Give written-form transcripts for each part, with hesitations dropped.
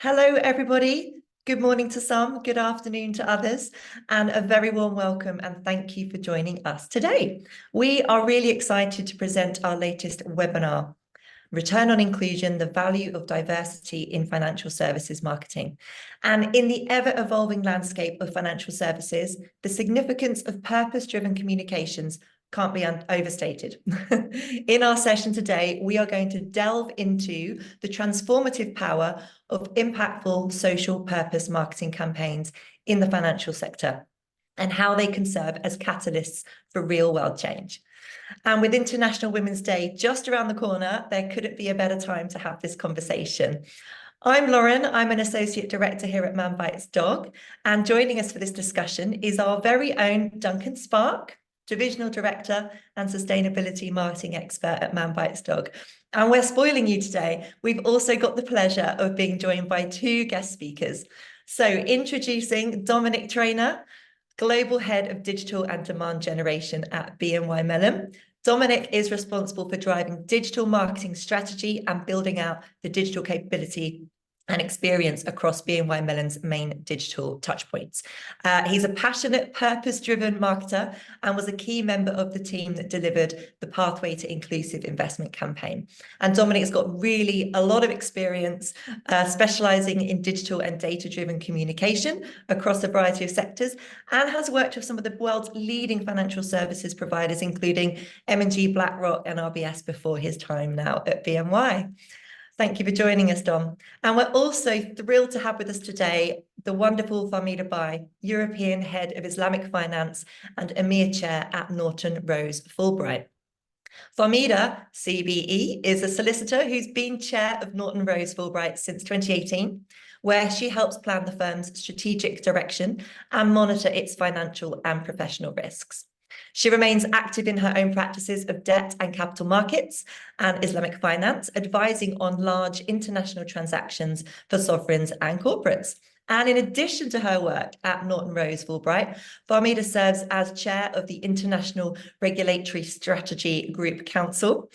Hello, everybody. Good morning to some, good afternoon to others, and a very warm welcome and thank you for joining us today. We are really excited to present our latest webinar, Return on Inclusion, the Value of Diversity in Financial Services Marketing. And in the ever-evolving landscape of financial services, the significance of purpose-driven communications can't be overstated. In our session today, we are going to delve into the transformative power of impactful social purpose marketing campaigns in the financial sector and how they can serve as catalysts for real-world change. And with International Women's Day just around the corner, there couldn't be a better time to have this conversation. I'm Lauren, I'm an Associate Director here at Man Bites Dog, and joining us for this discussion is our very own Duncan Sparke, Divisional Director and Sustainability Marketing Expert at Man Bites Dog. And we're spoiling you today. We've also got the pleasure of being joined by two guest speakers. So introducing Dominic Traynor, Global Head of Digital and Demand Generation at BNY Mellon. Dominic is responsible for driving digital marketing strategy and building out the digital capability and experience across BNY Mellon's main digital touchpoints. He's a passionate, purpose-driven marketer and was a key member of the team that delivered the Pathway to Inclusive Investment campaign. And Dominic has got really a lot of experience specializing in digital and data-driven communication across a variety of sectors, and has worked with some of the world's leading financial services providers, including M&G, BlackRock, and RBS before his time now at BNY. Thank you for joining us, Dom. And we're also thrilled to have with us today the wonderful Farmida, European Head of Islamic Finance and EMEA Chair at Norton Rose Fulbright. Farmida, CBE, is a solicitor who's been chair of Norton Rose Fulbright since 2018, where she helps plan the firm's strategic direction and monitor its financial and professional risks. She remains active in her own practices of debt and capital markets and Islamic finance, advising on large international transactions for sovereigns and corporates. And in addition to her work at Norton Rose Fulbright, Farmida serves as chair of the International Regulatory Strategy Group Council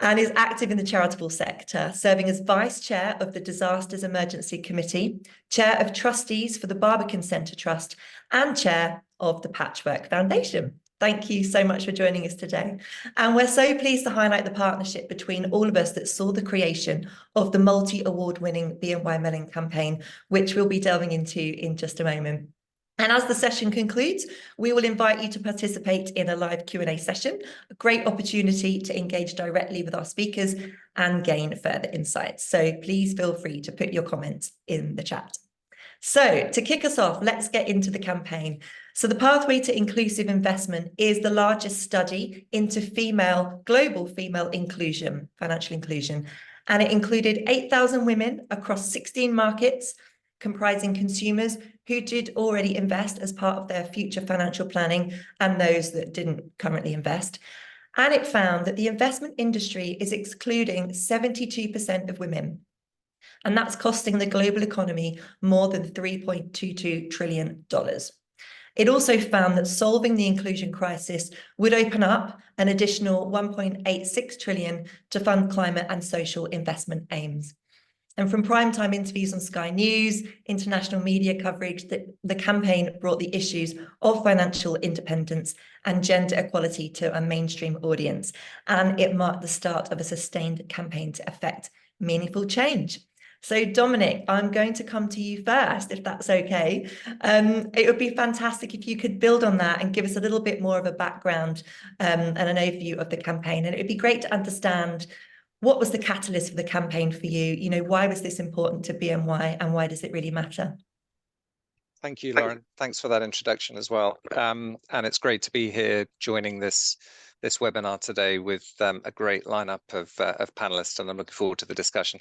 and is active in the charitable sector, serving as vice chair of the Disasters Emergency Committee, chair of trustees for the Barbican Centre Trust, and chair of the Patchwork Foundation. Thank you so much for joining us today. And we're so pleased to highlight the partnership between all of us that saw the creation of the multi-award-winning BNY Mellon campaign, which we'll be delving into in just a moment. And as the session concludes, we will invite you to participate in a live Q&A session, a great opportunity to engage directly with our speakers and gain further insights. So please feel free to put your comments in the chat. So to kick us off, let's get into the campaign. So the Pathway to Inclusive Investment is the largest study into global female inclusion, financial inclusion, and it included 8,000 women across 16 markets, comprising consumers who did already invest as part of their future financial planning and those that didn't currently invest. And it found that the investment industry is excluding 72% of women. And that's costing the global economy more than $3.22 trillion. It also found that solving the inclusion crisis would open up an additional $1.86 trillion to fund climate and social investment aims. And from primetime interviews on Sky News, international media coverage, the campaign brought the issues of financial independence and gender equality to a mainstream audience. And it marked the start of a sustained campaign to effect meaningful change. So Dominic, I'm going to come to you first, if that's okay. It would be fantastic if you could build on that and give us a little bit more of a background and an overview of the campaign. And it'd be great to understand what was the catalyst for the campaign for you? You know, why was this important to BNY and why does it really matter? Thank you, Lauren. Thanks for that introduction as well. And it's great to be here joining this webinar today with a great lineup of panelists, and I'm looking forward to the discussion.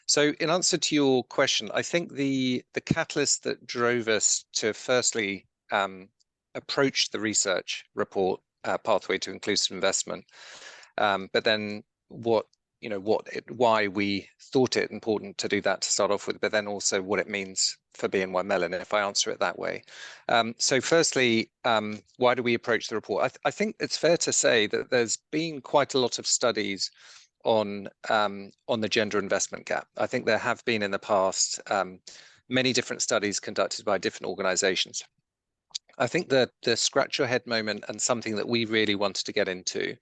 So in answer to your question, I think the catalyst that drove us to firstly approach the research report, Pathway to Inclusive Investment, but then why we thought it important to do that to start off with, but then also what it means for BNY Mellon, if I answer it that way. So firstly, why do we approach the report? I think it's fair to say that there's been quite a lot of studies on the gender investment gap. I think there have been in the past many different studies conducted by different organizations. I think the scratch your head moment, and something that we really wanted to get into,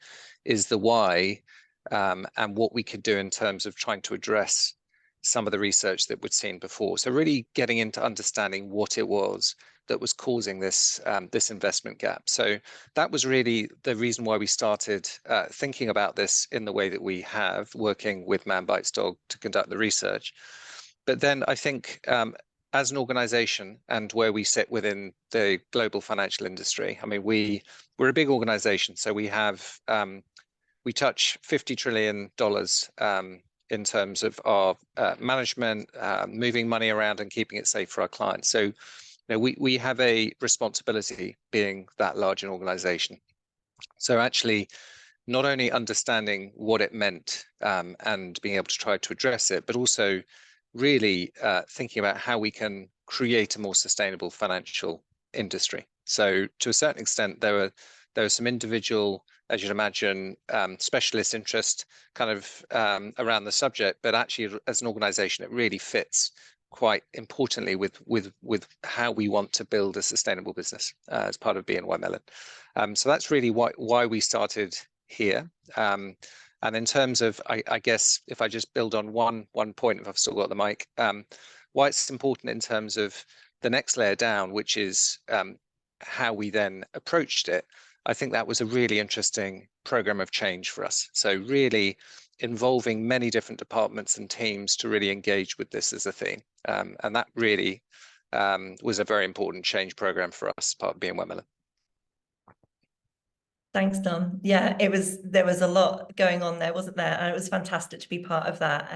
is the why and what we could do in terms of trying to address some of the research that we'd seen before. So really getting into understanding what it was that was causing this this investment gap. So that was really the reason why we started thinking about this in the way that we have, working with Man Bites Dog to conduct the research. But then I think as an organization and where we sit within the global financial industry, I mean, we're a big organization, so we have we touch $50 trillion in terms of our management, moving money around and keeping it safe for our clients. So, you know, we have a responsibility being that large an organization. So actually, not only understanding what it meant and being able to try to address it, but also really thinking about how we can create a more sustainable financial industry. So to a certain extent, there were some individual, as you'd imagine, specialist interest kind of around the subject, but actually as an organization, it really fits quite importantly with how we want to build a sustainable business as part of BNY Mellon. So that's really why we started here. And in terms of, I guess, if I just build on one point, if I've still got the mic, why it's important in terms of the next layer down, which is how we then approached it. I think that was a really interesting program of change for us. So really involving many different departments and teams to really engage with this as a theme. And that really was a very important change program for us, part of BNY Mellon. Thanks, Dom. Yeah, there was a lot going on there, wasn't there? And it was fantastic to be part of that,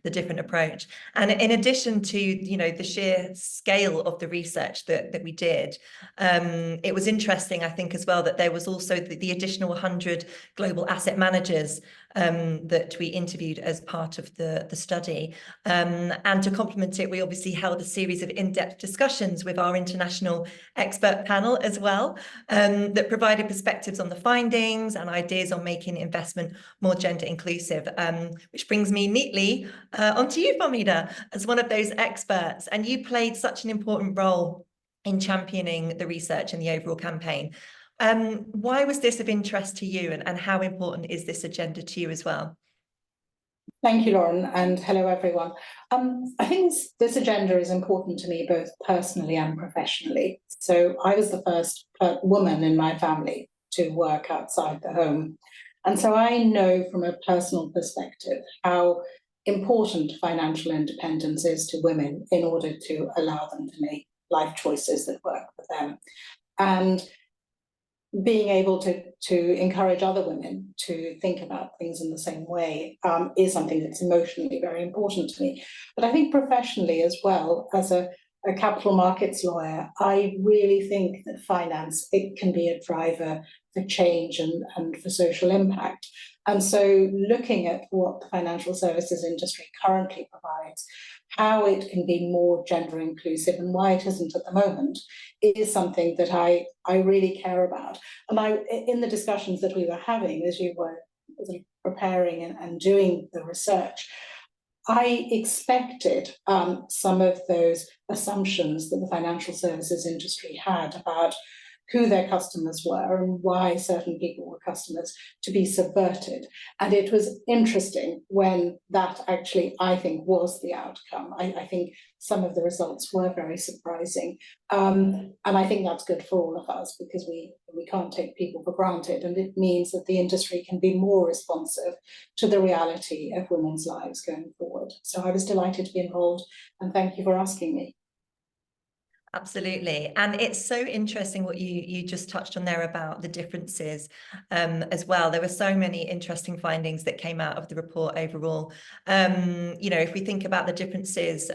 the different approach. And in addition to, you know, the sheer scale of the research that we did, it was interesting, I think, as well, that there was also the additional 100 global asset managers that we interviewed as part of the study. And to complement it, we obviously held a series of in-depth discussions with our international expert panel as well, that provided perspectives on the findings and ideas on making investment more gender inclusive, which brings me neatly onto you, Farmida, as one of those experts. And you played such an important role in championing the research and the overall campaign. Why was this of interest to you, and how important is this agenda to you as well? Thank you, Lauren, and hello, everyone. I think this agenda is important to me both personally and professionally. So I was the first woman in my family to work outside the home. And so I know from a personal perspective how important financial independence is to women in order to allow them to make life choices that work for them. And being able to encourage other women to think about things in the same way is something that's emotionally very important to me. But I think professionally as well, as a capital markets lawyer, I really think that finance, it can be a driver for change and for social impact. And so looking at what the financial services industry currently provides, how it can be more gender inclusive and why it isn't at the moment, is something that I really care about. And in the discussions that we were having as you were preparing and doing the research, I expected some of those assumptions that the financial services industry had about who their customers were and why certain people were customers to be subverted. And it was interesting when that actually, I think, was the outcome. I think some of the results were very surprising. And I think that's good for all of us because we can't take people for granted. And it means that the industry can be more responsive to the reality of women's lives going forward. So I was delighted to be involved, and thank you for asking me. Absolutely. And it's so interesting what you just touched on there about the differences as well. There were so many interesting findings that came out of the report overall. You know, if we think about the differences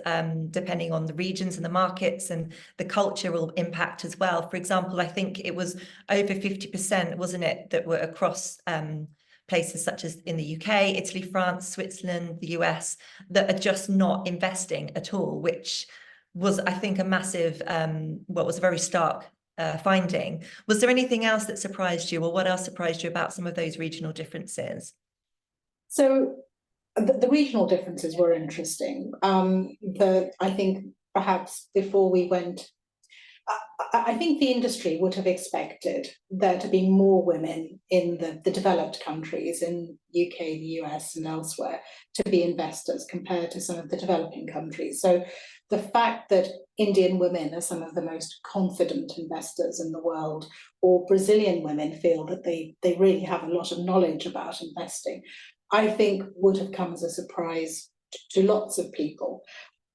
depending on the regions and the markets and the cultural impact as well. For example, I think it was over 50%, wasn't it, that were across places such as in the UK, Italy, France, Switzerland, the US, that are just not investing at all, which was, I think, a massive, was a very stark finding. Was there anything else that surprised you, or what else surprised you about some of those regional differences? So the regional differences were interesting. I think perhaps before we went, I think the industry would have expected there to be more women in the developed countries, in UK, the US and elsewhere, to be investors compared to some of the developing countries. So the fact that Indian women are some of the most confident investors in the world, or Brazilian women feel that they really have a lot of knowledge about investing, I think would have come as a surprise to lots of people.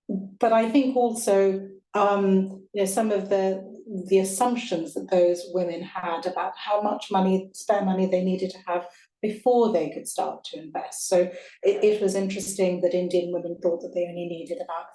But I think also some of the assumptions that those women had about how much money, spare money, they needed to have before they could start to invest. So it was interesting that Indian women thought that they only needed about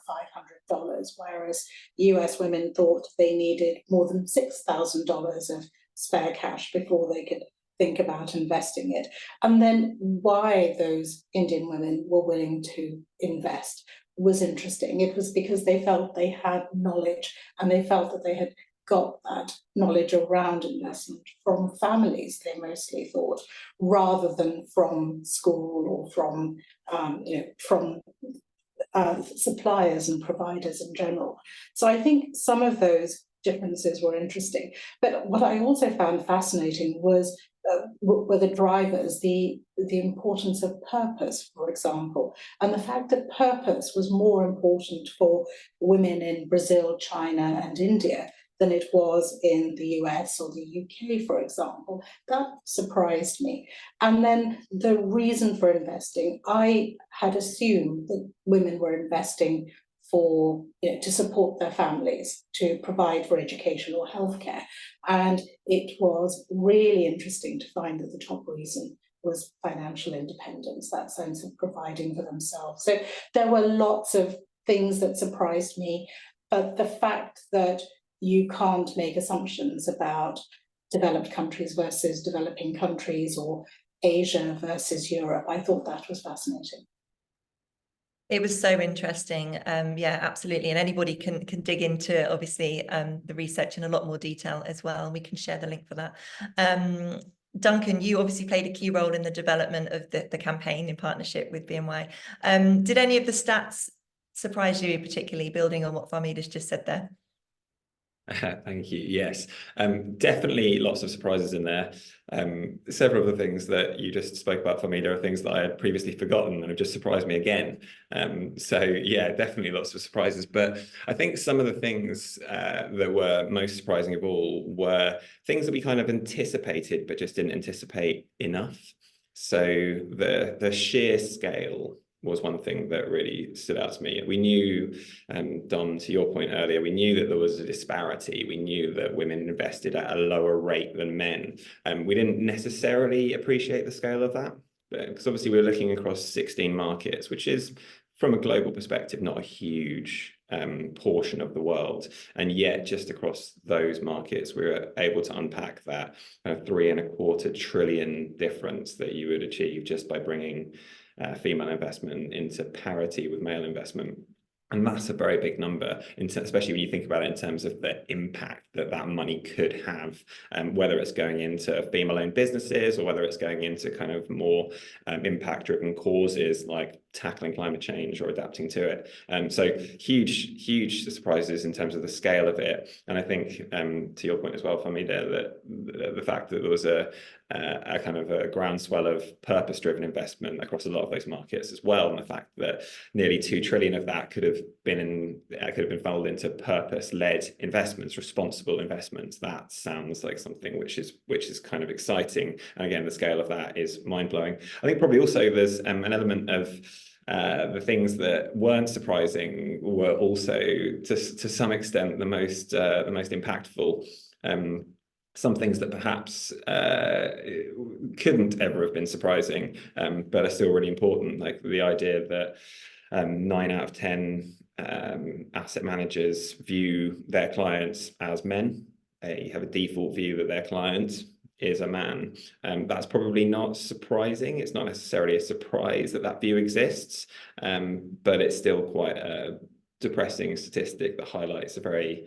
$500, whereas US women thought they needed more than $6,000 of spare cash before they could think about investing it. And then why those Indian women were willing to invest was interesting. It was because they felt they had knowledge, and they felt that they had got that knowledge around investment from families, they mostly thought, rather than from school or from suppliers and providers in general. So I think some of those differences were interesting. But what I also found fascinating was were the drivers, the importance of purpose, for example, and the fact that purpose was more important for women in Brazil, China, and India than it was in the US or the UK, for example. That surprised me. And then the reason for investing, I had assumed that women were investing for, to support their families, to provide for education or healthcare. And it was really interesting to find that the top reason was financial independence, that sense of providing for themselves. So there were lots of things that surprised me, but the fact that you can't make assumptions about developed countries versus developing countries, or Asia versus Europe, I thought that was fascinating. It was so interesting. Yeah, absolutely. And anybody can dig into, obviously, the research in a lot more detail as well. We can share the link for that. Duncan, you obviously played a key role in the development of the campaign in partnership with BNY. Did any of the stats surprise you, particularly building on what Farmida's just said there? Thank you. Yes, definitely lots of surprises in there. Several of the things that you just spoke about, Farmida, are things that I had previously forgotten and have just surprised me again. So yeah, definitely lots of surprises. But I think some of the things that were most surprising of all were things that we kind of anticipated, but just didn't anticipate enough. So the sheer scale was one thing that really stood out to me. We knew, Dom, to your point earlier, we knew that there was a disparity. We knew that women invested at a lower rate than men. We didn't necessarily appreciate the scale of that, because obviously we were looking across 16 markets, which is, from a global perspective, not a huge portion of the world. And yet, just across those markets, we were able to unpack that $3.25 trillion difference that you would achieve just by bringing female investment into parity with male investment. And that's a very big number, especially when you think about it in terms of the impact that that money could have, whether it's going into female-owned businesses or whether it's going into kind of more impact-driven causes like tackling climate change or adapting to it. So huge surprises in terms of the scale of it. And I think, to your point as well, Farmida, that the fact that there was a kind of a groundswell of purpose-driven investment across a lot of those markets as well, and the fact that nearly 2 trillion of that could have been funneled into purpose-led investments, responsible investments. That sounds like something which is kind of exciting. And again, the scale of that is mind-blowing. I think probably also there's an element of the things that weren't surprising were also to some extent the most impactful. Some things that perhaps couldn't ever have been surprising, but are still really important, like the idea that 9 out of 10 asset managers view their clients as men. They have a default view that their client is a man. That's probably not surprising. It's not necessarily a surprise that that view exists, but it's still quite a depressing statistic that highlights a very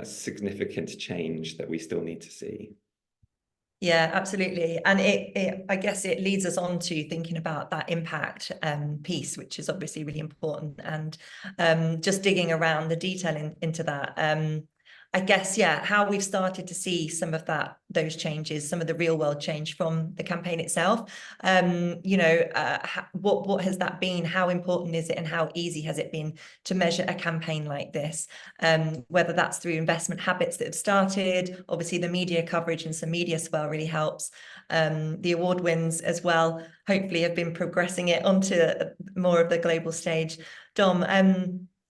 significant change that we still need to see. Yeah, absolutely. And I guess it leads us on to thinking about that impact piece, which is obviously really important. And just digging around the detail into that, I guess, yeah, how we've started to see some of those changes, some of the real world change from the campaign itself. What has that been? How important is it, and how easy has it been to measure a campaign like this? Whether that's through investment habits that have started, obviously the media coverage and some media swell really helps. The award wins as well, hopefully have been progressing it onto more of the global stage. Dom,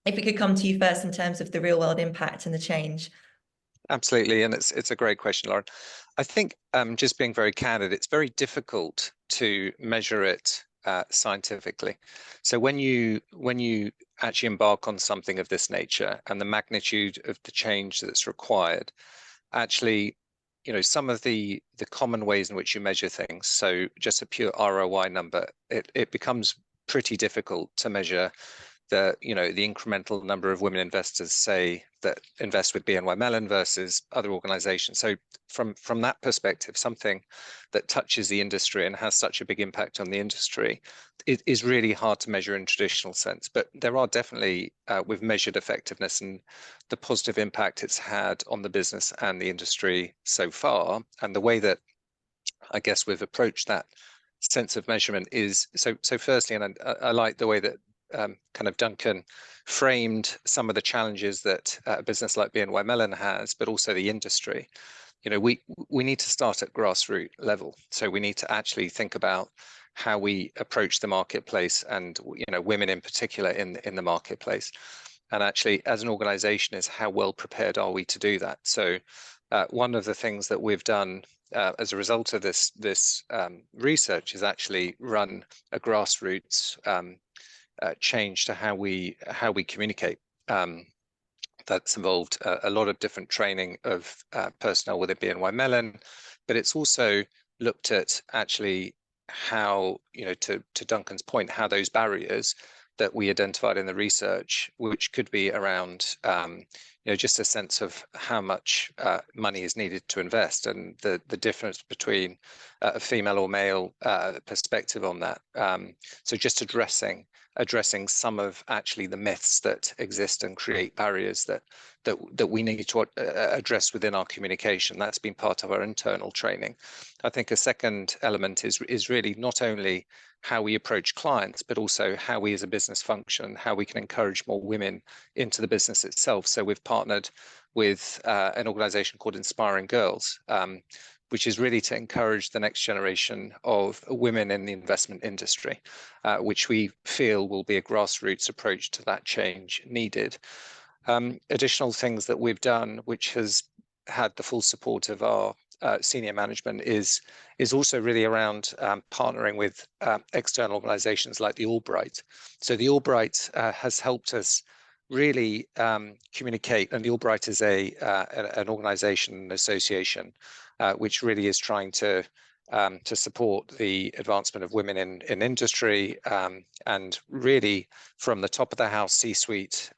if we could come to you first in terms of the real world impact and the change. Absolutely, and it's a great question, Lauren. I think just being very candid, it's very difficult to measure it scientifically. So when you actually embark on something of this nature and the magnitude of the change that's required, actually, some of the common ways in which you measure things, so just a pure ROI number, it becomes pretty difficult to measure the incremental number of women investors, say, that invest with BNY Mellon versus other organizations. So from that perspective, something that touches the industry and has such a big impact on the industry, it is really hard to measure in traditional sense. But there are definitely, we've measured effectiveness and the positive impact it's had on the business and the industry so far. And the way that I guess we've approached that sense of measurement is, so firstly, and I like the way that kind of Duncan framed some of the challenges that a business like BNY Mellon has, but also the industry. We need to start at grassroots level. So we need to actually think about how we approach the marketplace and women in particular in the marketplace. And actually, as an organization, is how well prepared are we to do that? So one of the things that we've done as a result of this research is actually run a grassroots change to how we communicate. That's involved a lot of different training of personnel within BNY Mellon, but it's also looked at actually how, to Duncan's point, how those barriers that we identified in the research, which could be around just a sense of how much money is needed to invest, and the difference between a female or male perspective on that. So just addressing some of actually the myths that exist and create barriers that we need to address within our communication. That's been part of our internal training. I think a second element is really not only how we approach clients, but also how we as a business function, how we can encourage more women into the business itself. So we've partnered with an organization called Inspiring Girls, which is really to encourage the next generation of women in the investment industry, which we feel will be a grassroots approach to that change needed. Additional things that we've done, which has had the full support of our senior management, is also really around partnering with external organizations like the Fulbright. So the Fulbright has helped us really communicate, and the Fulbright is an organization, an association, which really is trying to support the advancement of women in industry, and really from the top of the house, C-suite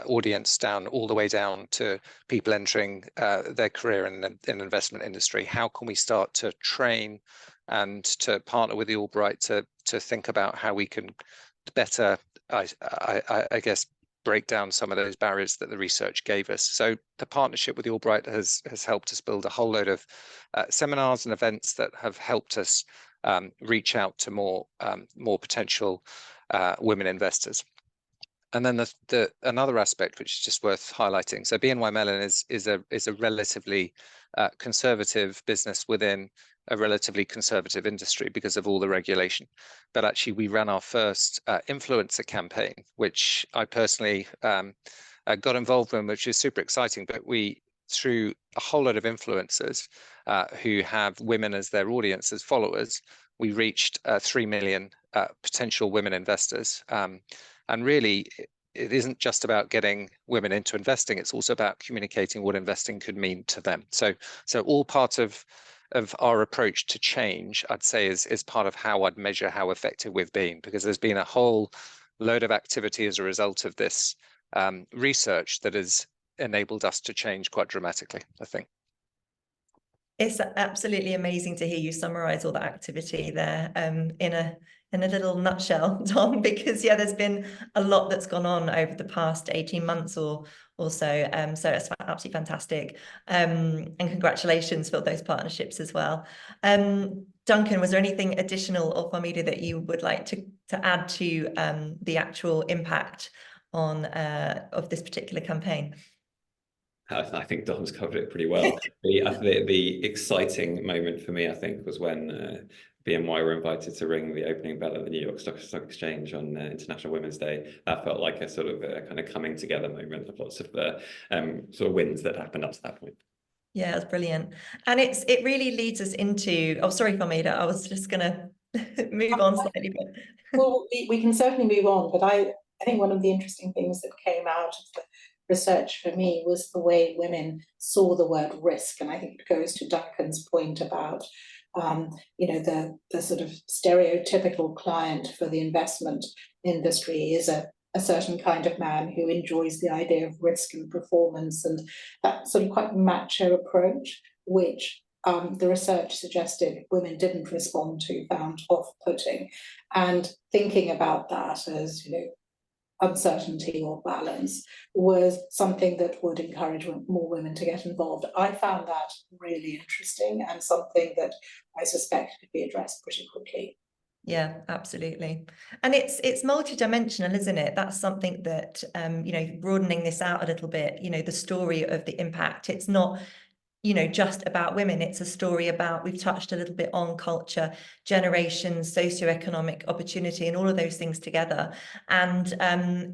audience down all the way down to people entering their career in the investment industry. How can we start to train and to partner with the Fulbright to think about how we can better, I guess, break down some of those barriers that the research gave us. So the partnership with the Fulbright has helped us build a whole load of seminars and events that have helped us reach out to more potential women investors. And then another aspect which is just worth highlighting. So BNY Mellon is a relatively conservative business within a relatively conservative industry because of all the regulation. But actually, we ran our first influencer campaign, which I personally got involved in, which is super exciting. But we, through a whole lot of influencers who have women as their audience, as followers, we reached 3 million potential women investors. And really, it isn't just about getting women into investing, it's also about communicating what investing could mean to them. So all part of our approach to change, I'd say, is part of how I'd measure how effective we've been, because there's been a whole load of activity as a result of this research that has enabled us to change quite dramatically, I think. It's absolutely amazing to hear you summarize all that activity there in a little nutshell, Tom, because yeah, there's been a lot that's gone on over the past 18 months or so. So it's absolutely fantastic. And congratulations for those partnerships as well. Duncan, was there anything additional or Farmida that you would like to add to the actual impact on of this particular campaign? I think Dom's covered it pretty well. The exciting moment for me, I think, was when BNY were invited to ring the opening bell at the New York Stock Exchange on International Women's Day. That felt like a sort of a kind of coming together moment of lots of the sort of wins that happened up to that point. Yeah, it's brilliant. And it really leads us into, oh, sorry, Farmida, I was just going to move on slightly. But well, we can certainly move on, but I think one of the interesting things that came out of the research for me was the way women saw the word risk. And I think it goes to Duncan's point about, you know, the sort of stereotypical client for the investment industry is a certain kind of man who enjoys the idea of risk and performance, and that sort of quite macho approach, which the research suggested women didn't respond to, found off-putting. And thinking about that as, you know, uncertainty or balance was something that would encourage more women to get involved. I found that really interesting and something that I suspect could be addressed pretty quickly. Yeah, absolutely. And it's multidimensional, isn't it? That's something that, you know, broadening this out a little bit, you know, the story of the impact. It's not, you know, just about women. It's a story about, we've touched a little bit on culture, generations, socioeconomic opportunity, and all of those things together. And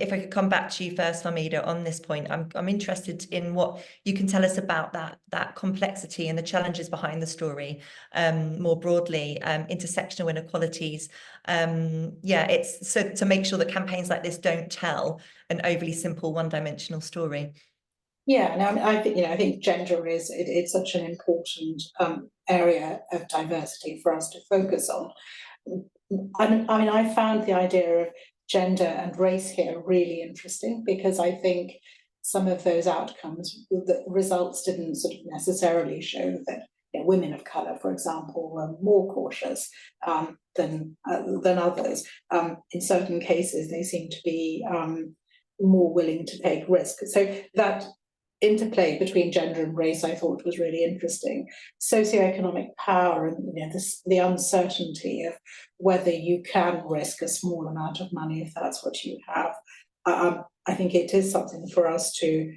if I could come back to you first, Farmida, on this point, I'm interested in what you can tell us about that complexity and the challenges behind the story, more broadly, intersectional inequalities. Yeah, it's so to make sure that campaigns like this don't tell an overly simple one-dimensional story. Yeah, no, I think, you know, I think gender it's such an important area of diversity for us to focus on. I mean, I found the idea of gender and race here really interesting, because I think some of those outcomes, the results didn't sort of necessarily show that, you know, women of colour, for example, were more cautious than others. In certain cases, they seem to be more willing to take risks. So that interplay between gender and race, I thought, was really interesting. Socioeconomic power and, you know, the uncertainty of whether you can risk a small amount of money if that's what you have. I think it is something for us to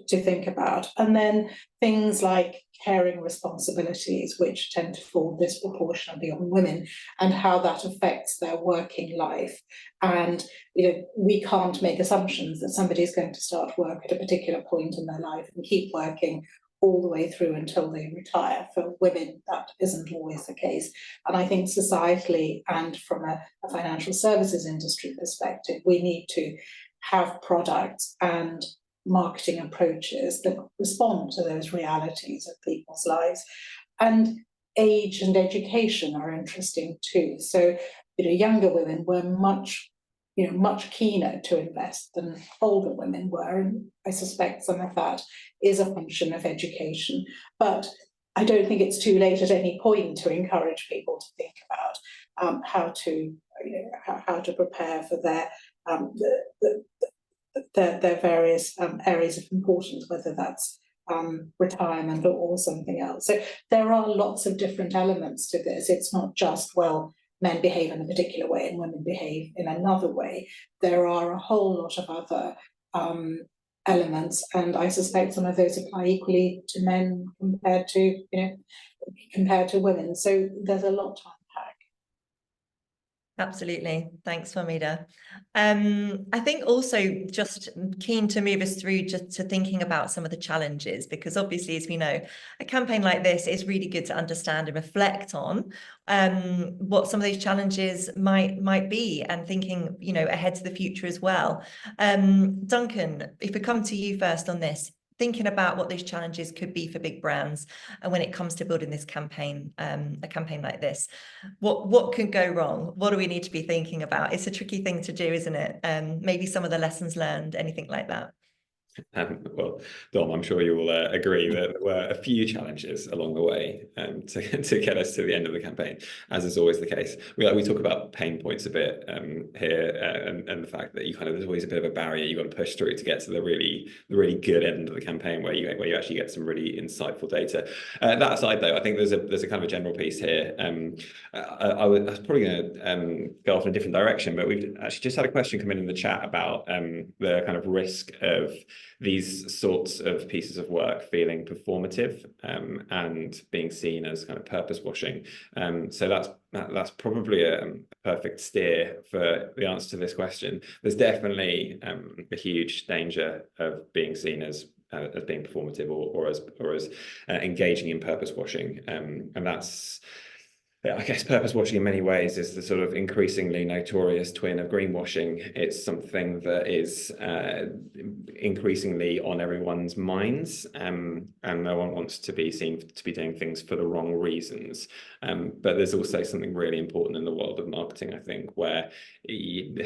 think about. And then things like caring responsibilities, which tend to fall disproportionately on women, and how that affects their working life. And, you know, we can't make assumptions that somebody is going to start work at a particular point in their life and keep working all the way through until they retire. For women, that isn't always the case. And I think societally and from a financial services industry perspective, we need to have products and marketing approaches that respond to those realities of people's lives. And age and education are interesting too. So, you know, younger women were much keener to invest than older women were, and I suspect some of that is a function of education. But I don't think it's too late at any point to encourage people to think about how to prepare for their various areas of importance, whether that's retirement or something else. So there are lots of different elements to this. It's not just, well, men behave in a particular way and women behave in another way. There are a whole lot of other elements, and I suspect some of those apply equally to men compared to women. So there's a lot to unpack. Absolutely. Thanks, Farmida. I think also just keen to move us through just to thinking about some of the challenges, because obviously, as we know, a campaign like this is really good to understand and reflect on what some of those challenges might be, and thinking, you know, ahead to the future as well. Duncan, if we come to you first on this, thinking about what those challenges could be for big brands, and when it comes to building this campaign, a campaign like this, what could go wrong? What do we need to be thinking about? It's a tricky thing to do, isn't it? Maybe some of the lessons learned, anything like that. Well, Dom, I'm sure you will agree that there were a few challenges along the way to get us to the end of the campaign, as is always the case. We talk about pain points a bit here, and the fact that there's always a bit of a barrier you've got to push through to get to the really good end of the campaign where you actually get some really insightful data. That aside, though, I think there's a kind of a general piece here. I was probably going to go off in a different direction, but we've actually just had a question come in the chat about the kind of risk of these sorts of pieces of work feeling performative and being seen as kind of purpose washing. So that's probably a perfect steer for the answer to this question. There's definitely a huge danger of being seen as being performative or as engaging in purpose washing, and that's, I guess, purpose washing in many ways is the sort of increasingly notorious twin of greenwashing. It's something that is increasingly on everyone's minds, and no one wants to be seen to be doing things for the wrong reasons. But there's also something really important in the world of marketing, I think, where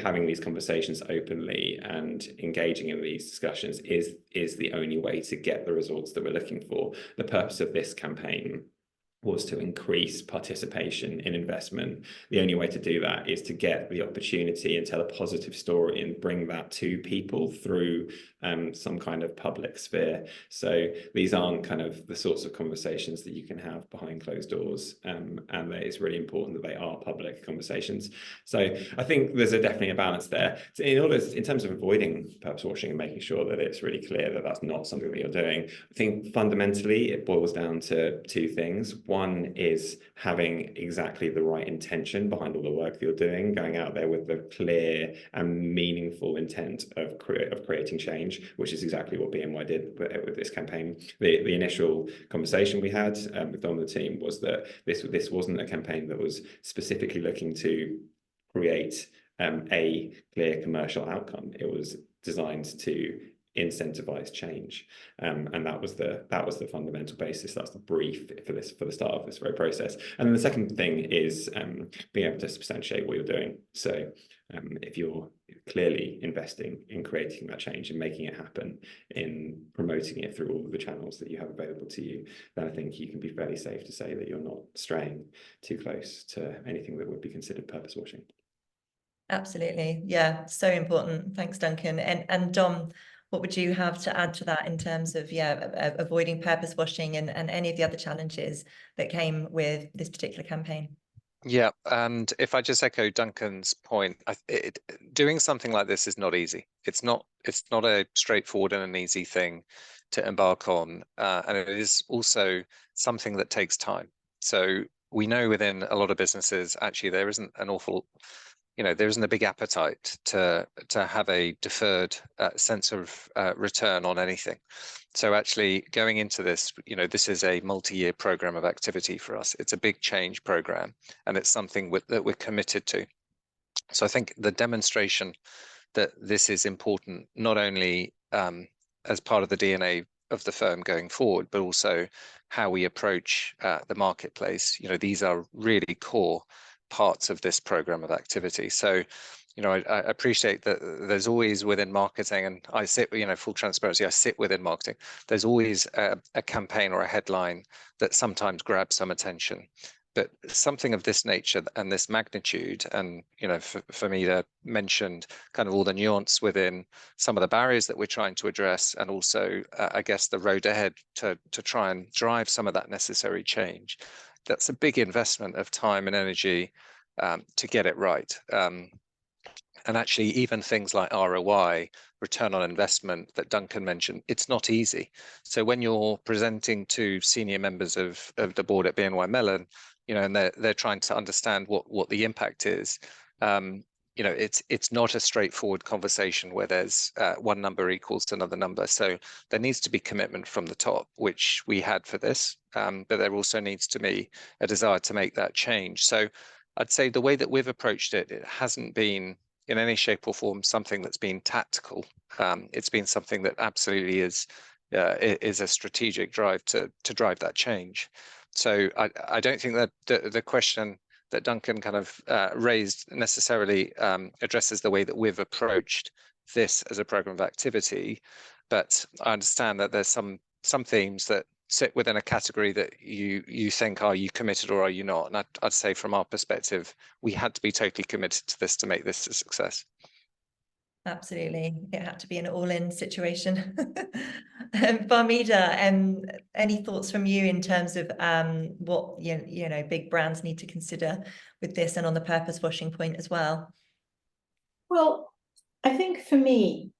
having these conversations openly and engaging in these discussions is the only way to get the results that we're looking for. The purpose of this campaign was to increase participation in investment. The only way to do that is to get the opportunity and tell a positive story and bring that to people through some kind of public sphere. So these aren't kind of the sorts of conversations that you can have behind closed doors, and it's really important that they are public conversations. So I think there's definitely a balance there. So in terms of avoiding purpose washing and making sure that it's really clear that that's not something that you're doing, I think fundamentally it boils down to two things. One is having exactly the right intention behind all the work that you're doing, going out there with the clear and meaningful intent of creating change, which is exactly what BNY did with this campaign. The initial conversation we had with Dom and the team was that this wasn't a campaign that was specifically looking to create a clear commercial outcome. It was designed to incentivize change, and that was the fundamental basis. That's the brief for the start of this very process. And then the second thing is being able to substantiate what you're doing. So if you're clearly investing in creating that change and making it happen, in promoting it through all of the channels that you have available to you, then I think you can be fairly safe to say that you're not straying too close to anything that would be considered purpose washing. Absolutely, yeah, so important. Thanks, Duncan. And Dom, what would you have to add to that in terms of avoiding purpose washing and any of the other challenges that came with this particular campaign? Yeah, and if I just echo Duncan's point, doing something like this is not easy. It's not a straightforward and an easy thing to embark on, and it is also something that takes time. So we know within a lot of businesses, actually, there isn't a big appetite to have a deferred sense of return on anything. So actually going into this, this is a multi-year program of activity for us. It's a big change program, and it's something that we're committed to. So I think the demonstration that this is important, not only as part of the DNA of the firm going forward, but also how we approach the marketplace. These are really core parts of this program of activity. So I appreciate that there's always within marketing, and I sit, full transparency, I sit within marketing. There's always a campaign or a headline that sometimes grabs some attention, but something of this nature and this magnitude, and Farmida mentioned kind of all the nuance within some of the barriers that we're trying to address, and also I guess the road ahead to try and drive some of that necessary change. That's a big investment of time and energy to get it right. And actually, even things like ROI, return on investment, that Duncan mentioned, it's not easy. So when you're presenting to senior members of the board at BNY Mellon, and they're trying to understand what the impact is, it's not a straightforward conversation where there's one number equals another number. So there needs to be commitment from the top, which we had for this, but there also needs to be a desire to make that change. So I'd say the way that we've approached it, it hasn't been in any shape or form something that's been tactical. It's been something that absolutely is a strategic drive to drive that change. So I don't think that the question that Duncan kind of raised necessarily addresses the way that we've approached this as a program of activity, but I understand that there's some themes that sit within a category that you think, are you committed or are you not? And I'd say from our perspective, we had to be totally committed to this to make this a success. Absolutely, it had to be an all-in situation. Farmida, any thoughts from you in terms of what you know big brands need to consider with this, and on the purpose washing point as well? Well, I think for me,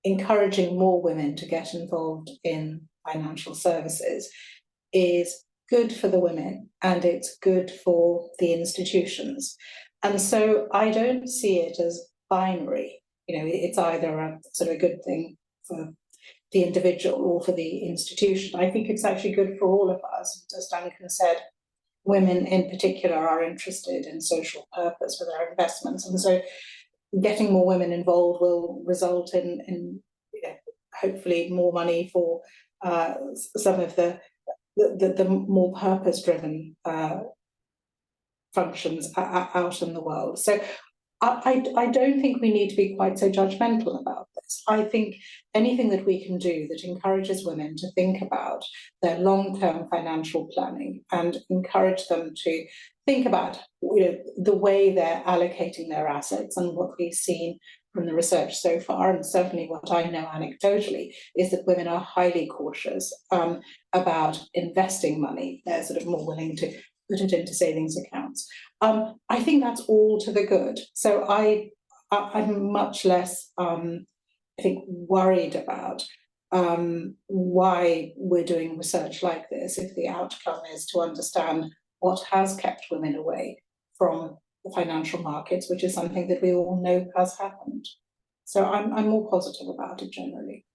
encouraging more women to get involved in financial services is good for the women and it's good for the institutions. And so I don't see it as binary. You know, it's either a sort of a good thing for the individual or for the institution. I think it's actually good for all of us. As Duncan said, women in particular are interested in social purpose for their investments. And so getting more women involved will result in you know, hopefully more money for some of the more purpose-driven functions out in the world. So I don't think we need to be quite so judgmental about this. I think anything that we can do that encourages women to think about their long-term financial planning and encourage them to think about the way they're allocating their assets, and what we've seen from the research so far, and certainly what I know anecdotally, is that women are highly cautious about investing money. They're sort of more willing to put it into savings accounts. I think that's all to the good. So I'm much less, I think, worried about why we're doing research like this if the outcome is to understand what has kept women away from the financial markets, which is something that we all know has happened. So I'm more positive about it generally.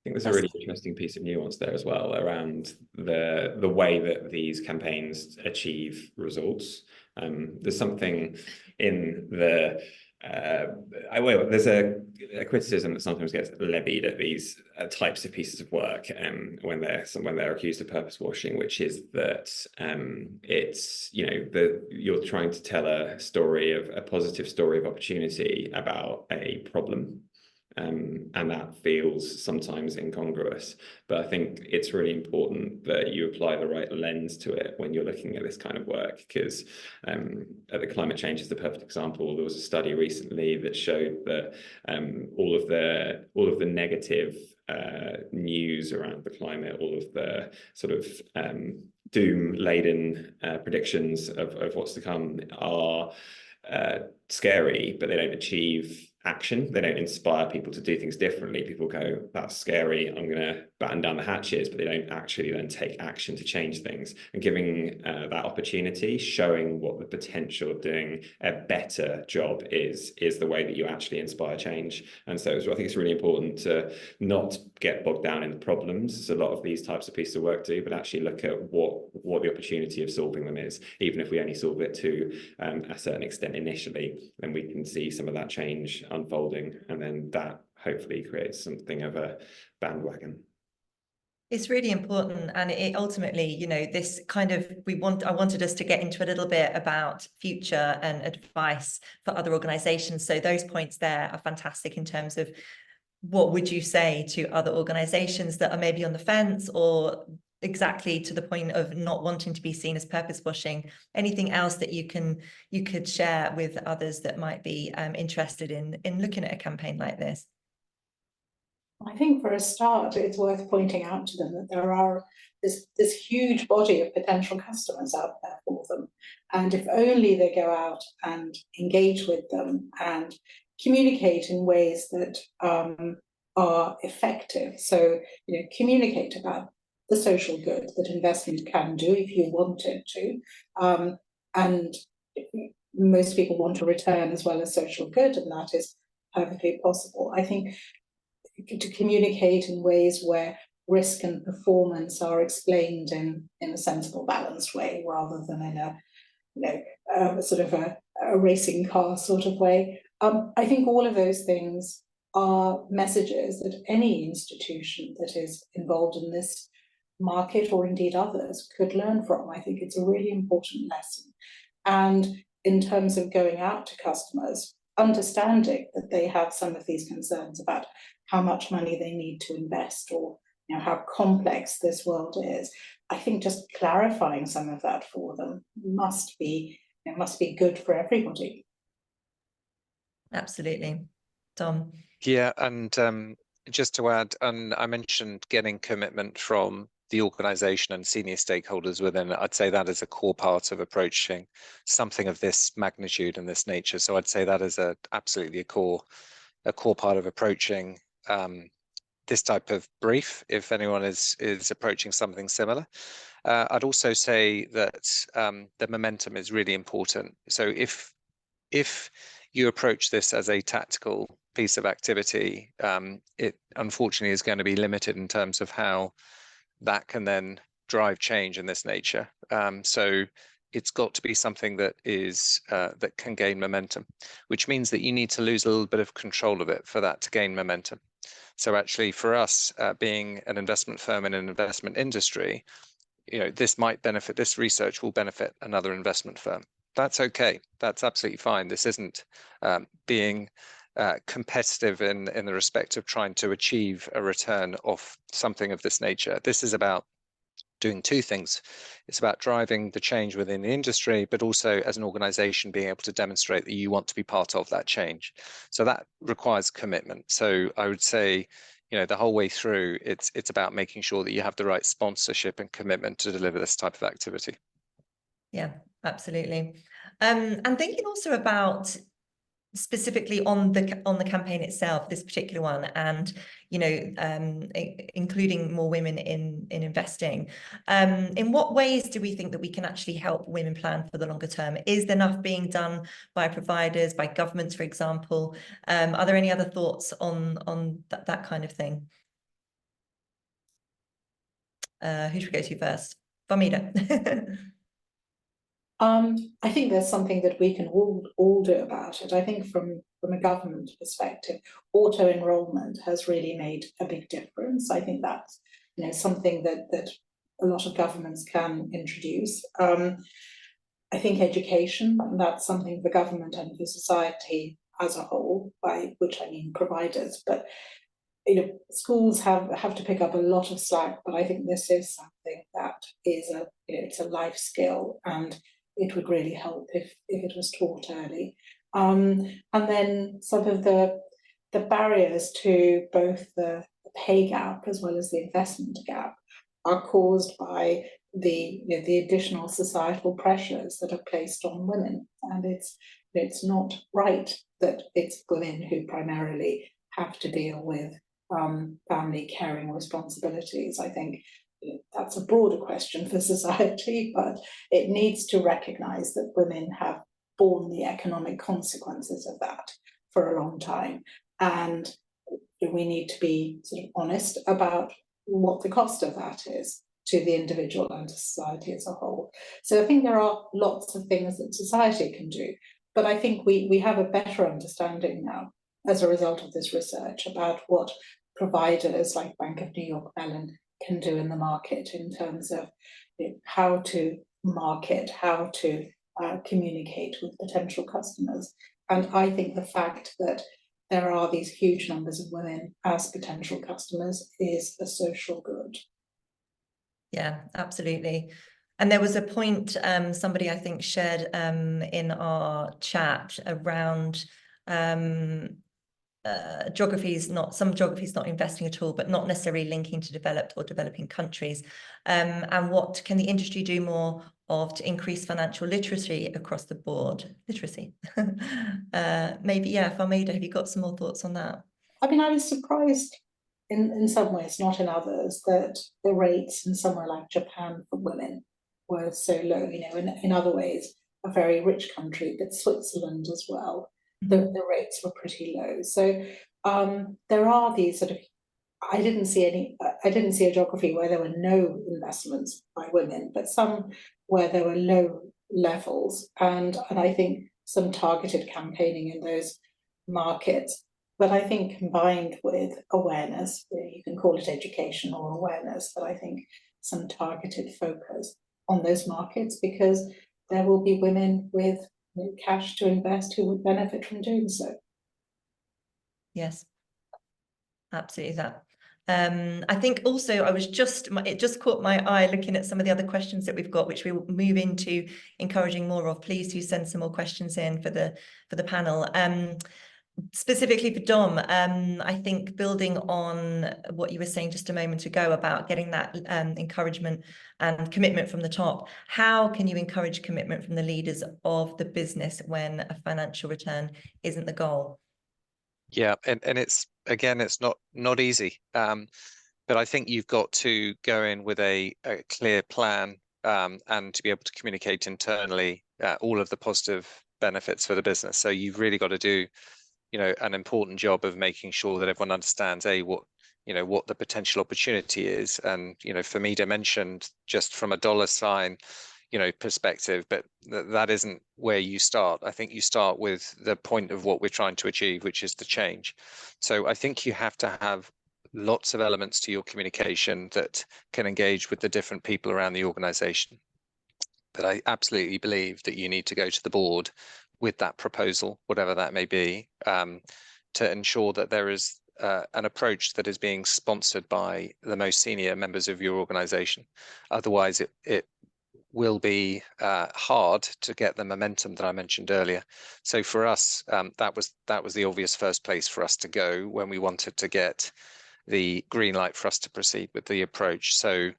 I think there's a really interesting piece of nuance there as well around the way that these campaigns achieve results. There's something in the there's a criticism that sometimes gets levied at these types of pieces of work when they're accused of purpose washing, which is that it's you're trying to tell a positive story of opportunity about a problem. And that feels sometimes incongruous, but I think it's really important that you apply the right lens to it when you're looking at this kind of work, because the climate change is the perfect example. There was a study recently that showed that all of the negative news around the climate, all of the sort of doom-laden predictions of what's to come are scary, but they don't achieve action. They don't inspire people to do things differently. People go, that's scary, I'm going to batten down the hatches, but they don't actually then take action to change things. And giving that opportunity, showing what the potential of doing a better job is the way that you actually inspire change. And so I think it's really important to not get bogged down in the problems, as a lot of these types of pieces of work do, but actually look at what the opportunity of solving them is. Even if we only solve it to a certain extent initially, then we can see some of that change unfolding, and then that hopefully creates something of a bandwagon. It's really important, and it ultimately, this kind of I wanted us to get into a little bit about future and advice for other organizations. So those points there are fantastic in terms of what would you say to other organizations that are maybe on the fence, or exactly to the point of not wanting to be seen as purpose washing. Anything else that you could share with others that might be interested in looking at a campaign like this? I think for a start, it's worth pointing out to them that there are this huge body of potential customers out there for them. And if only they go out and engage with them and communicate in ways that are effective. So, communicate about the social good that investment can do if you want it to. And most people want a return as well as social good, and that is perfectly possible. I think to communicate in ways where risk and performance are explained in a sensible, balanced way, rather than in a sort of a racing car sort of way. I think all of those things are messages that any institution that is involved in this market, or indeed others, could learn from. I think it's a really important lesson. And in terms of going out to customers, understanding that they have some of these concerns about how much money they need to invest, or how complex this world is. I think just clarifying some of that for them must be good for everybody. Absolutely. Dom. Yeah, and just to add, and I mentioned getting commitment from the organisation and senior stakeholders within it. I'd say that is a core part of approaching something of this magnitude and this nature. So I'd say that is absolutely a core part of approaching this type of brief, if anyone is approaching something similar. I'd also say that the momentum is really important. So if you approach this as a tactical piece of activity, it unfortunately is going to be limited in terms of how that can then drive change in this nature. So it's got to be something that is that can gain momentum, which means that you need to lose a little bit of control of it for that to gain momentum. So actually, for us, being an investment firm in an investment industry, this might benefit, this research will benefit another investment firm. That's okay. That's absolutely fine. This isn't being competitive in the respect of trying to achieve a return of something of this nature. This is about doing two things. It's about driving the change within the industry, but also as an organization being able to demonstrate that you want to be part of that change. So that requires commitment. So I would say, the whole way through, it's about making sure that you have the right sponsorship and commitment to deliver this type of activity. Yeah, absolutely. And thinking also about specifically on the campaign itself, this particular one, and including more women in investing. In what ways do we think that we can actually help women plan for the longer term? Is there enough being done by providers, by governments, for example? Are there any other thoughts on that kind of thing? Who should we go to first? Farmida. I think there's something that we can all do about it. I think from a government perspective, auto-enrollment has really made a big difference. I think that's something that a lot of governments can introduce. I think education, and that's something the government and the society as a whole, by which I mean providers, but schools have to pick up a lot of slack, but I think this is something that is it's a life skill, and it would really help if it was taught early. And then some of the barriers to both the pay gap as well as the investment gap are caused by the additional societal pressures that are placed on women, and it's not right that it's women who primarily have to deal with family caring responsibilities. I think that's a broader question for society, but it needs to recognise that women have borne the economic consequences of that for a long time, and we need to be sort of honest about what the cost of that is to the individual and to society as a whole. So I think there are lots of things that society can do, but I think we have a better understanding now as a result of this research about what providers like Bank of New York Mellon can do in the market in terms of how to market, how to communicate with potential customers. And I think the fact that there are these huge numbers of women as potential customers is a social good. Yeah, absolutely. And there was a point somebody I think shared in our chat around some geographies not investing at all, but not necessarily linking to developed or developing countries. And what can the industry do more of to increase financial literacy across the board? Maybe, Farmida, have you got some more thoughts on that? I mean, I was surprised in some ways, not in others, that the rates in somewhere like Japan for women were so low. In other ways, a very rich country, but Switzerland as well. The rates were pretty low. So there are these sort of, I didn't see a geography where there were no investments by women, but some where there were low levels, and I think some targeted campaigning in those markets. But I think combined with awareness, you can call it education or awareness, but I think some targeted focus on those markets, because there will be women with cash to invest who would benefit from doing so. Yes, absolutely that. I think also it just caught my eye looking at some of the other questions that we've got, which we will move into encouraging more of. Please do send some more questions in for the panel. Specifically for Dom, I think building on what you were saying just a moment ago about getting that encouragement and commitment from the top, how can you encourage commitment from the leaders of the business when a financial return isn't the goal? Yeah, and it's again, it's not easy, but I think you've got to go in with a clear plan and to be able to communicate internally all of the positive benefits for the business. So you've really got to do, an important job of making sure that everyone understands what the potential opportunity is. And Farmida mentioned just from a dollar sign perspective, but that isn't where you start. I think you start with the point of what we're trying to achieve, which is the change. So I think you have to have lots of elements to your communication that can engage with the different people around the organization. But I absolutely believe that you need to go to the board with that proposal, whatever that may be, to ensure that there is an approach that is being sponsored by the most senior members of your organization. Otherwise, it will be hard to get the momentum that I mentioned earlier. So for us, that was the obvious first place for us to go when we wanted to get the green light for us to proceed with the approach. So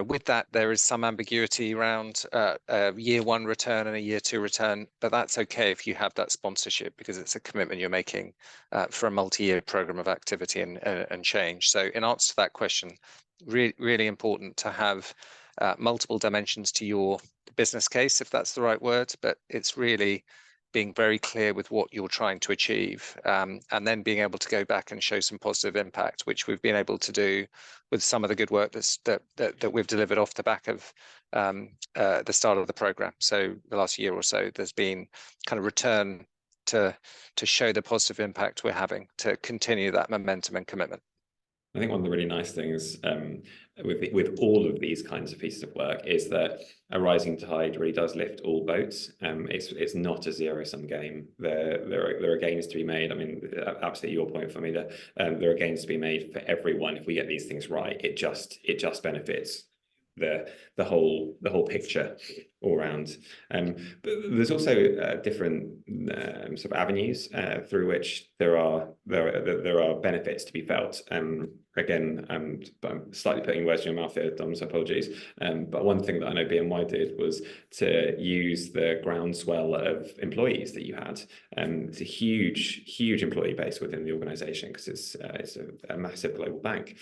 with that, there is some ambiguity around a year one return and a year two return, but that's okay if you have that sponsorship, because it's a commitment you're making for a multi-year program of activity and change. So in answer to that question, really important to have multiple dimensions to your business case, if that's the right word, but it's really being very clear with what you're trying to achieve, and then being able to go back and show some positive impact, which we've been able to do with some of the good work that we've delivered off the back of the start of the program. So the last year or so, there's been kind of return to show the positive impact we're having, to continue that momentum and commitment. I think one of the really nice things with all of these kinds of pieces of work is that a rising tide really does lift all boats. It's not a zero-sum game. There are gains to be made. I mean, absolutely your point for me that there are gains to be made for everyone. If we get these things right, it just benefits the whole picture all round. But there's also different sort of avenues through which there are benefits to be felt. Again, I'm slightly putting words in your mouth here, Dom, so apologies. But one thing that I know BNY did was to use the groundswell of employees that you had. It's a huge employee base within the organisation, because it's a massive global bank.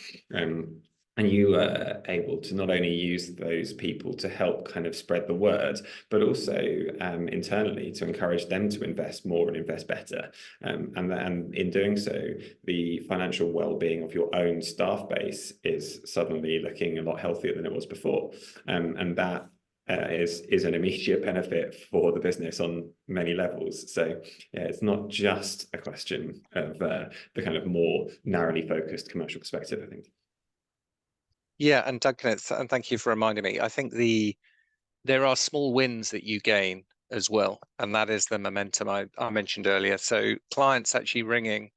And you were able to not only use those people to help kind of spread the word, but also internally to encourage them to invest more and invest better. And in doing so, the financial well-being of your own staff base is suddenly looking a lot healthier than it was before. And that is an immediate benefit for the business on many levels. So yeah, it's not just a question of the kind of more narrowly focused commercial perspective, I think. Yeah, and Duncan, and thank you for reminding me. I think there are small wins that you gain as well, and that is the momentum I mentioned earlier. So clients actually ringing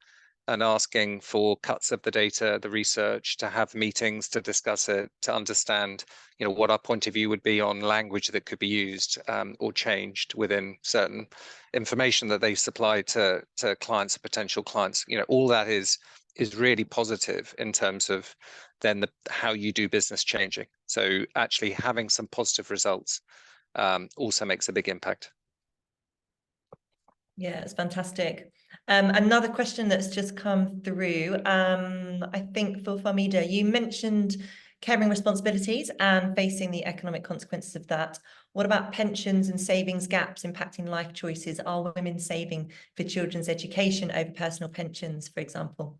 and asking for cuts of the data, the research, to have meetings to discuss it, to understand, what our point of view would be on language that could be used or changed within certain information that they supply to clients, potential clients. All that is really positive in terms of then how you do business changing. So actually having some positive results also makes a big impact. Yeah, it's fantastic. Another question that's just come through, I think for Farmida, you mentioned caring responsibilities and facing the economic consequences of that. What about pensions and savings gaps impacting life choices? Are women saving for children's education over personal pensions, for example?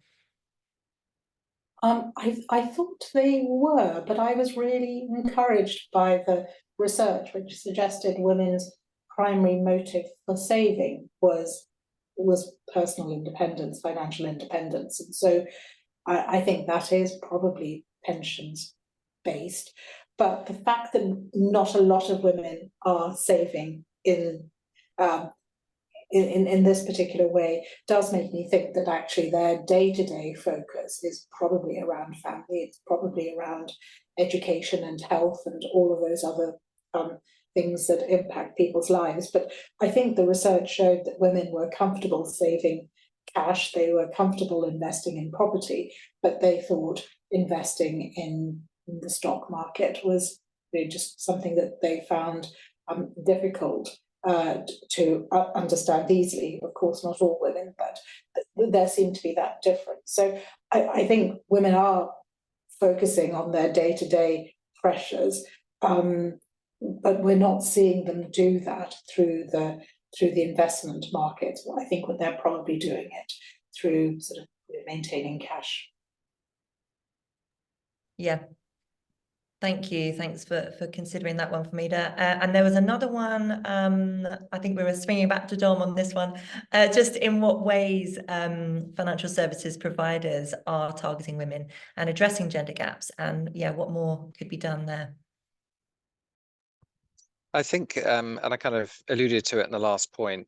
I thought they were, but I was really encouraged by the research which suggested women's primary motive for saving was personal independence, financial independence. And so I think that is probably pensions based. But the fact that not a lot of women are saving in in this particular way does make me think that actually their day-to-day focus is probably around family, it's probably around education and health and all of those other things that impact people's lives. But I think the research showed that women were comfortable saving cash, they were comfortable investing in property, but they thought investing in the stock market was really just something that they found difficult to understand easily. Of course, not all women, but there seemed to be that difference. So I think women are focusing on their day-to-day pressures, but we're not seeing them do that through the investment markets. I think what they're probably doing it through sort of maintaining cash. Yeah. Thank you. Thanks for considering that one, Farmida. And there was another one, I think we were swinging back to Dom on this one, just in what ways financial services providers are targeting women and addressing gender gaps, and yeah, what more could be done there? I think, and I kind of alluded to it in the last point,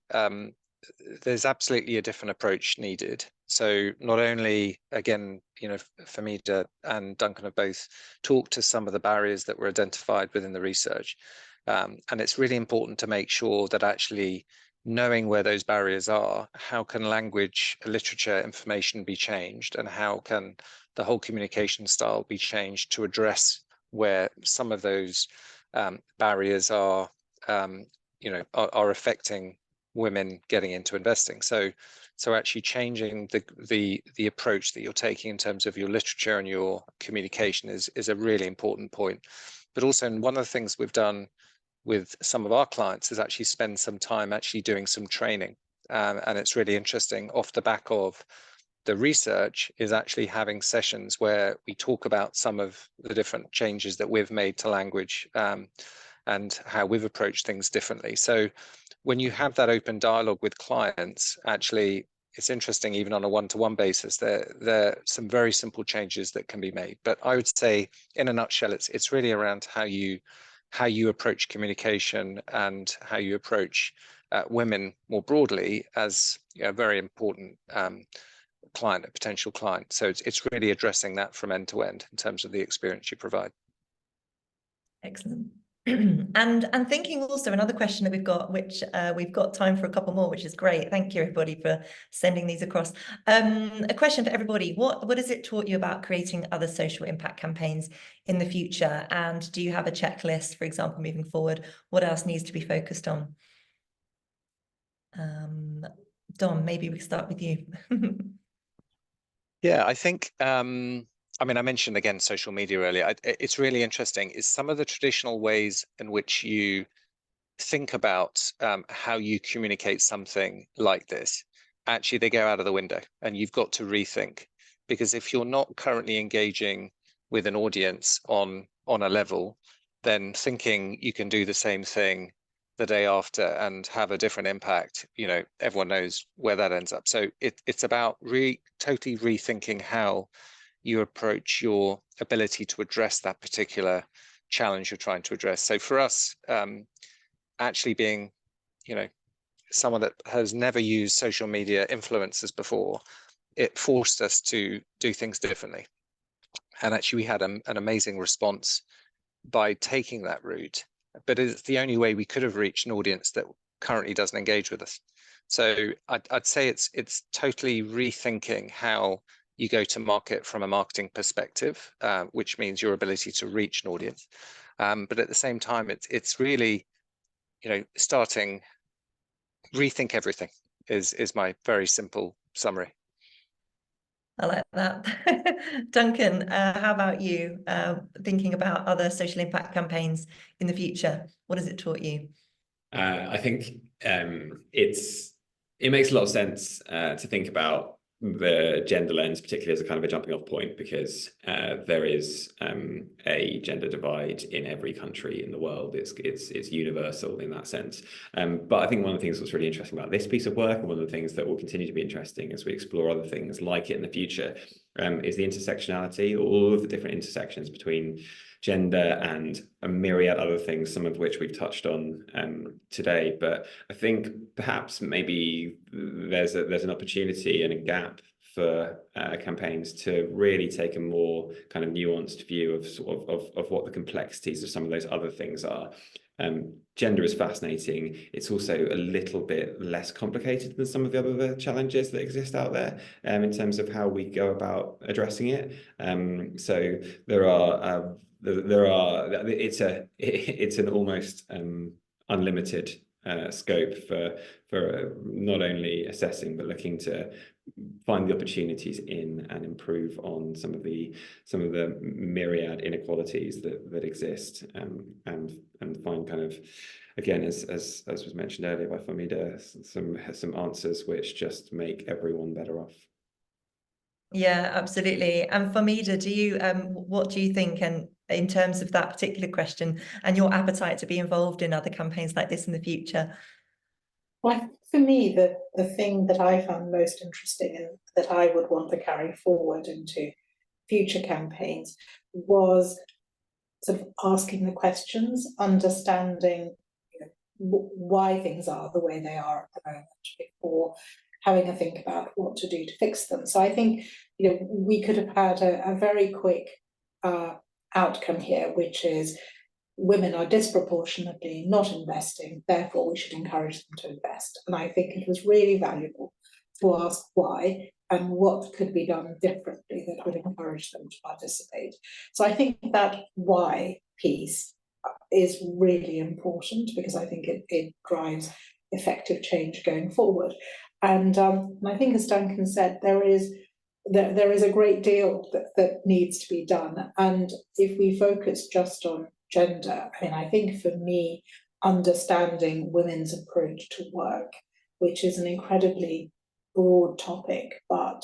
there's absolutely a different approach needed. So not only, again, you know, Farmida and Duncan have both talked to some of the barriers that were identified within the research. And it's really important to make sure that actually knowing where those barriers are, how can language, literature, information be changed, and how can the whole communication style be changed to address where some of those barriers are, you know, are affecting women getting into investing. So actually changing the approach that you're taking in terms of your literature and your communication is a really important point. But also, one of the things we've done with some of our clients is actually spend some time actually doing some training, and it's really interesting. Off the back of the research is actually having sessions where we talk about some of the different changes that we've made to language, and how we've approached things differently. So when you have that open dialogue with clients, actually, it's interesting, even on a one-to-one basis, there are some very simple changes that can be made. But I would say, in a nutshell, it's really around how you approach communication and how you approach women more broadly as a very important client, a potential client. So it's really addressing that from end to end in terms of the experience you provide. Excellent. And thinking also another question that we've got, which we've got time for a couple more, which is great. Thank you everybody for sending these across. A question for everybody: what has it taught you about creating other social impact campaigns in the future? And do you have a checklist, for example, moving forward? What else needs to be focused on? Dom, maybe we can start with you. Yeah, I think, I mean, I mentioned again social media earlier. It's really interesting is some of the traditional ways in which you think about how you communicate something like this. Actually, they go out of the window, and you've got to rethink, because if you're not currently engaging with an audience on a level, then thinking you can do the same thing the day after and have a different impact, you know, everyone knows where that ends up. So it's about totally rethinking how you approach your ability to address that particular challenge you're trying to address. So for us, actually being, you know, someone that has never used social media influencers before, it forced us to do things differently. And actually we had an amazing response by taking that route, but it's the only way we could have reached an audience that currently doesn't engage with us. So I'd say it's totally rethinking how you go to market from a marketing perspective, which means your ability to reach an audience. But at the same time, it's really, you know, rethink everything is my very simple summary. I like that. Duncan, how about you? Thinking about other social impact campaigns in the future, what has it taught you? I think it makes a lot of sense to think about the gender lens, particularly as a kind of a jumping off point, because there is a gender divide in every country in the world. It's universal in that sense. But I think one of the things that's really interesting about this piece of work, and one of the things that will continue to be interesting as we explore other things like it in the future, is the intersectionality, all of the different intersections between gender and a myriad other things, some of which we've touched on today. But I think perhaps maybe there's an opportunity and a gap for campaigns to really take a more kind of nuanced view of what the complexities of some of those other things are. Gender is fascinating. It's also a little bit less complicated than some of the other challenges that exist out there in terms of how we go about addressing it. So it's an almost unlimited scope for not only assessing but looking to find the opportunities in and improve on some of the myriad inequalities that exist, and find kind of, again, as was mentioned earlier by Farmida, some answers which just make everyone better off. Yeah, absolutely. And Farmida, do you what do you think, and in terms of that particular question and your appetite to be involved in other campaigns like this in the future? Well, for me, the thing that I found most interesting and that I would want to carry forward into future campaigns was sort of asking the questions, understanding, you know, why things are the way they are at the moment, before having a think about what to do to fix them. So I think, you know, we could have had a very quick outcome here, which is women are disproportionately not investing, therefore we should encourage them to invest. And I think it was really valuable to ask why and what could be done differently that would encourage them to participate. So I think that why piece is really important, because I think it drives effective change going forward. And I think, as Duncan said, there is a great deal that needs to be done. And if we focus just on gender, I mean, I think for me, understanding women's approach to work, which is an incredibly broad topic, but,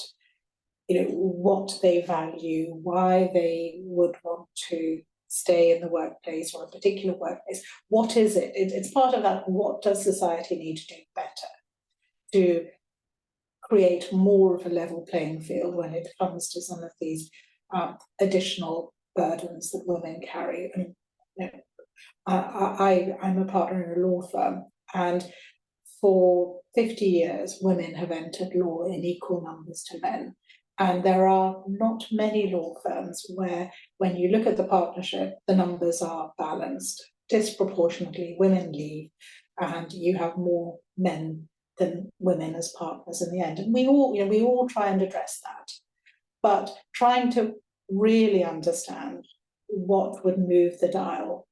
you know, what they value, why they would want to stay in the workplace or a particular workplace, what is it? It's part of that. What does society need to do better to create more of a level playing field when it comes to some of these additional burdens that women carry? And, you know, I'm a partner in a law firm, and for 50 years, women have entered law in equal numbers to men. And there are not many law firms where, when you look at the partnership, the numbers are balanced. Disproportionately, women leave, and you have more men than women as partners in the end. And we all try and address that. But trying to really understand what would move the dial.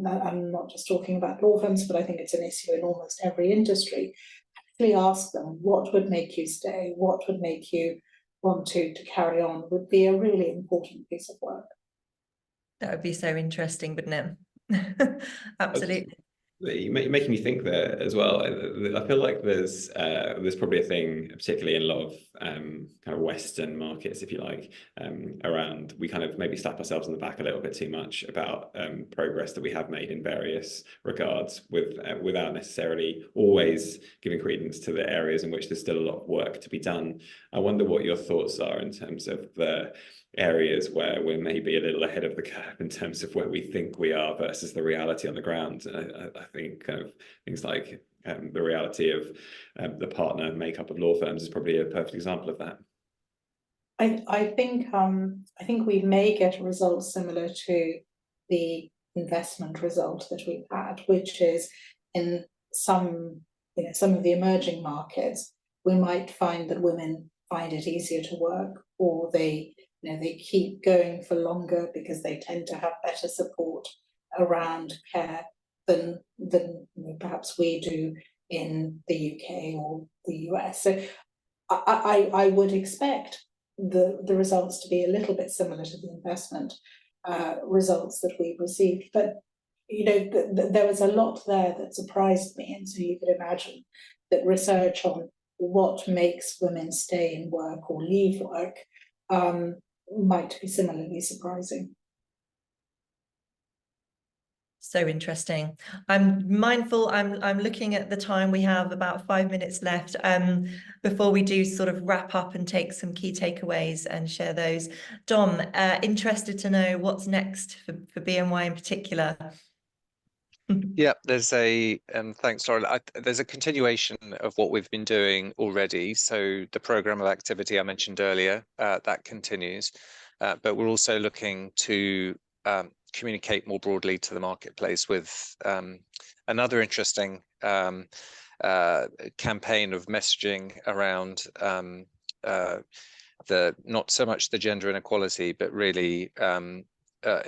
I'm not just talking about law firms, but I think it's an issue in almost every industry. Actually ask them, what would make you stay? What would make you want to carry on? Would be a really important piece of work. That would be so interesting, wouldn't it? Absolutely. You're making me think there as well. I feel like there's probably a thing, particularly in a lot of kind of Western markets, if you like, around, we kind of maybe slap ourselves on the back a little bit too much about progress that we have made in various regards, without necessarily always giving credence to the areas in which there's still a lot of work to be done. I wonder what your thoughts are in terms of the areas where we're maybe a little ahead of the curve in terms of where we think we are versus the reality on the ground. I think kind of things like the reality of the partner makeup of law firms is probably a perfect example of that. I think we may get results similar to the investment result that we've had, which is in some of the emerging markets, we might find that women find it easier to work, or they keep going for longer because they tend to have better support around care than perhaps we do in the UK or the US. So I would expect the results to be a little bit similar to the investment results that we've received. But there was a lot there that surprised me, and so you could imagine that research on what makes women stay in work or leave work might be similarly surprising. So interesting. I'm mindful, I'm looking at the time. We have about 5 minutes left before we do sort of wrap up and take some key takeaways and share those. Dom, interested to know what's next for BNY in particular. Yeah, there's a thanks, Laura. There's a continuation of what we've been doing already. So the program of activity I mentioned earlier, that continues, but we're also looking to communicate more broadly to the marketplace with another interesting campaign of messaging around not so much the gender inequality, but really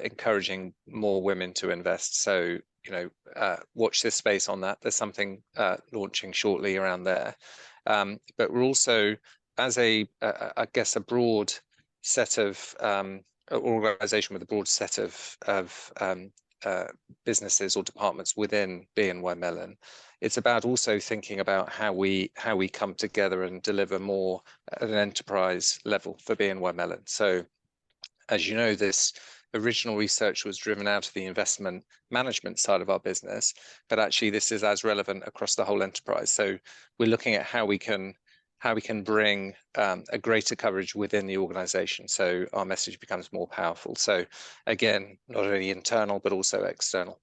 encouraging more women to invest. So, you know, watch this space on that. There's something launching shortly around there. But we're also, as I guess, a broad set of organization with a broad set of businesses or departments within BNY Mellon. It's about also thinking about how we come together and deliver more at an enterprise level for BNY Mellon. So, as you know, this original research was driven out of the investment management side of our business, but actually this is as relevant across the whole enterprise. So we're looking at how we can bring a greater coverage within the organization, so our message becomes more powerful. So again, not only internal but also external.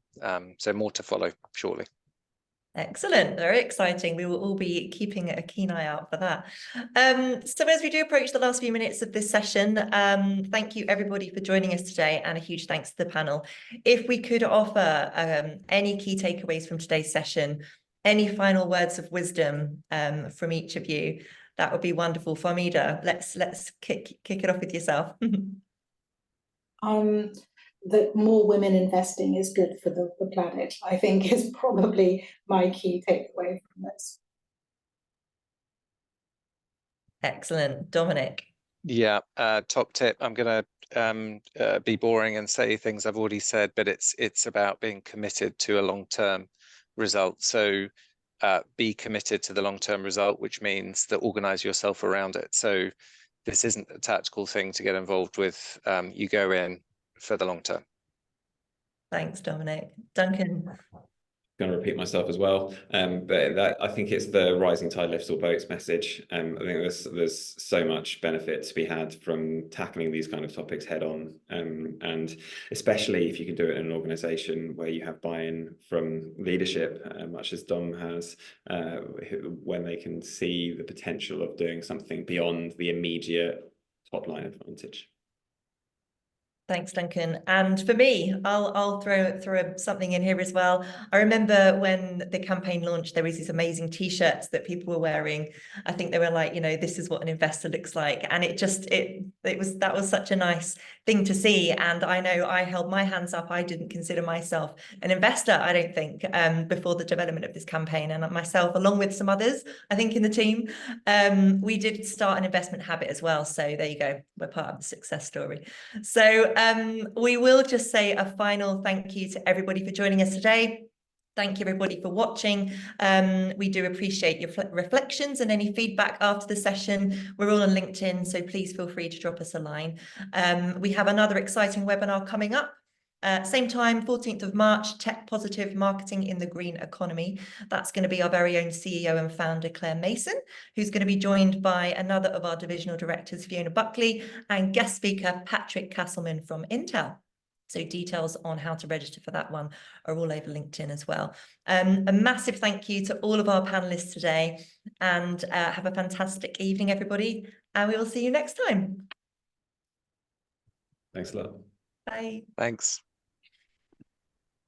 So more to follow shortly. Excellent, very exciting. We will all be keeping a keen eye out for that. So as we do approach the last few minutes of this session, thank you everybody for joining us today, and a huge thanks to the panel. If we could offer any key takeaways from today's session, any final words of wisdom from each of you, that would be wonderful. Farmida, let's kick it off with yourself. That more women investing is good for the planet, I think, is probably my key takeaway from this. Excellent. Dominic. Yeah, top tip. I'm going to be boring and say things I've already said, but it's about being committed to a long-term result. So be committed to the long-term result, which means that organize yourself around it. So this isn't a tactical thing to get involved with. You go in for the long term. Thanks, Dominic. Duncan. Going to repeat myself as well, but I think it's the rising tide lifts all boats message. I think there's so much benefit to be had from tackling these kind of topics head on, and especially if you can do it in an organization where you have buy-in from leadership, much as Dom has, when they can see the potential of doing something beyond the immediate top line advantage. Thanks, Duncan. And for me, I'll throw something in here as well. I remember when the campaign launched, there was these amazing T-shirts that people were wearing. I think they were like, you know, this is what an investor looks like, and that was such a nice thing to see. And I know I held my hands up. I didn't consider myself an investor, I don't think, before the development of this campaign. And myself, along with some others, I think in the team, we did start an investment habit as well. So there you go. We're part of the success story. So we will just say a final thank you to everybody for joining us today. Thank you everybody for watching. We do appreciate your reflections and any feedback after the session. We're all on LinkedIn, so please feel free to drop us a line. We have another exciting webinar coming up. Same time, 14th of March, Tech Positive Marketing in the Green Economy. That's going to be our very own CEO and founder, Claire Mason, who's going to be joined by another of our divisional directors, Fiona Buckley, and guest speaker, Patrick Castleman from Intel. So details on how to register for that one are all over LinkedIn as well. A massive thank you to all of our panelists today, and have a fantastic evening, everybody. And we will see you next time. Thanks a lot. Bye. Thanks.